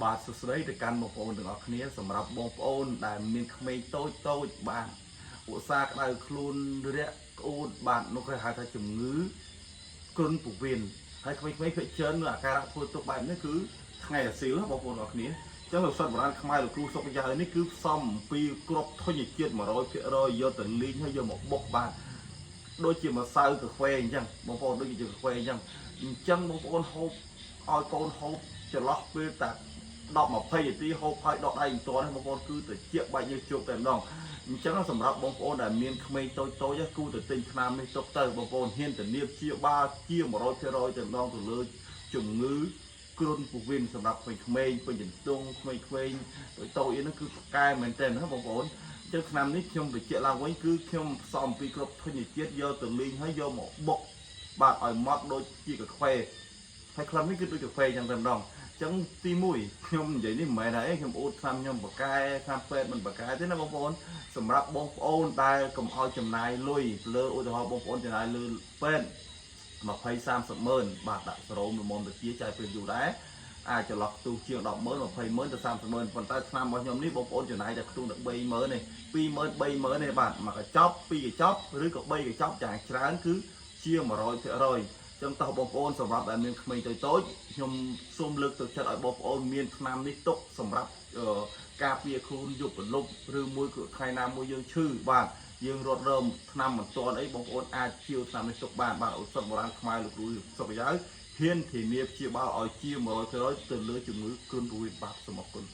បាទសួស្តីទៅកាន់បងប្អូនទាំងអស់គ្នាសម្រាប់បងប្អូនដែលមានក្មេងតូចបាទឧស្សាហ៍ក្តៅខ្លួនរាក់ក្អួតបាទនោះគេហៅថាជំងឺគ្រុនពោះវៀនហើយក្មេងៗភាគច្រើននៅអាការៈធ្វើទុកបែបនេះគឺថ្ងៃអាស៊ីលបងប្អូនទាំងអស់គ្នាចឹងលោកសិស្សបុរាណខ្មែរលោកគ្រូសុខយ៉ានេះគឺផ្សំអំពីគ្រាប់ធញ្ញជាតិ 100% យកទៅលីងហើយយកមកបុកបាទដូចជាម្សៅកាហ្វេអញ្ចឹងបងប្អូនដូចជាកាហ្វេអញ្ចឹងបងប្អូនហូបឲ្យកូនហូបចន្លោះពេលតា10-20 នាទីហូបហើយដកដៃមិនទាន់បងប្អូនគឺទៅជាបាច់យើងជប់តែម្ដងអញ្ចឹងសម្រាប់បងប្អូនដែលមានក្មេងតូចគូទៅទិញថ្នាំនេះទុកទៅបងប្អូនហ៊ានធានាព្យាបាលជា 100% តែម្ដងទៅលើជំងឺគ្រុនពោះវៀនសម្រាប់ក្មេងៗពេញជំទង់ក្មេងៗតូចហ្នឹងគឺផ្កាយមែនទែនណាបងប្អូនចឹងថ្នាំនេះខ្ញុំបញ្ជាក់ឡើងវិញគឺខ្ញុំផ្សំពីគ្រប់ធញ្ញជាតិយកទៅលីងហើយយកមកបុកបាទឲ្យម៉ត់ដូចជាកាហ្វេហើយក្លិននេះគឺដូចកាហ្វេចឹងតែម្ដងចឹងទី1ខ្ញុំនិយាយនេះមិនមែនថាខ្ញុំអួតថ្នាំខ្ញុំបកែថ្នាំពេទ្យមិនបកែទេណាបងប្អូនសម្រាប់បងប្អូនដែលកុំឲ្យចំណាយលុយលើឧទាហរណ៍បងប្អូនចំណាយលើពេទ្យ20-30 ម៉ឺនបាទដាក់សរោមល្មមទៅជាចាយពេលយូរដែរអាចចន្លោះខ្ទុះជាង10 ម៉ឺន 20 ម៉ឺនទៅ 30 ម៉ឺនប៉ុន្តែថ្នាំរបស់ខ្ញុំនេះបងប្អូនចំណាយតែខ្ទុះតែ3 ម៉ឺនទេ2 ម៉ឺន 3 ម៉ឺនទេបាទមួយកញ្ចប់2កញ្ចប់ឬក៏3កញ្ចប់យ៉ាងច្រើនគឺជា 100% ចឹងតោះបងប្អូនសម្រាប់ដែលមានក្មេងតូចខ្ញុំសូមលើកទឹកចិត្តឲ្យបងប្អូនមានថ្នាំនេះទុកសម្រាប់ការពារខ្លួនយប់រលប់ឬមួយថ្ងៃណាមួយយើងឈឺបាទយើងរត់រើមថ្នាំមិនទាន់អីបងប្អូនអាចជាវថ្នាំនេះទុកបានបាទឧស្សាហ៍បុរាណខ្មែរលោកគ្រូសុខយ៉ាវហ៊ានធានាព្យាបាលឲ្យជា 100% ទៅលើជំងឺគ្រុនពោះវៀនបាទសូមអរគុណ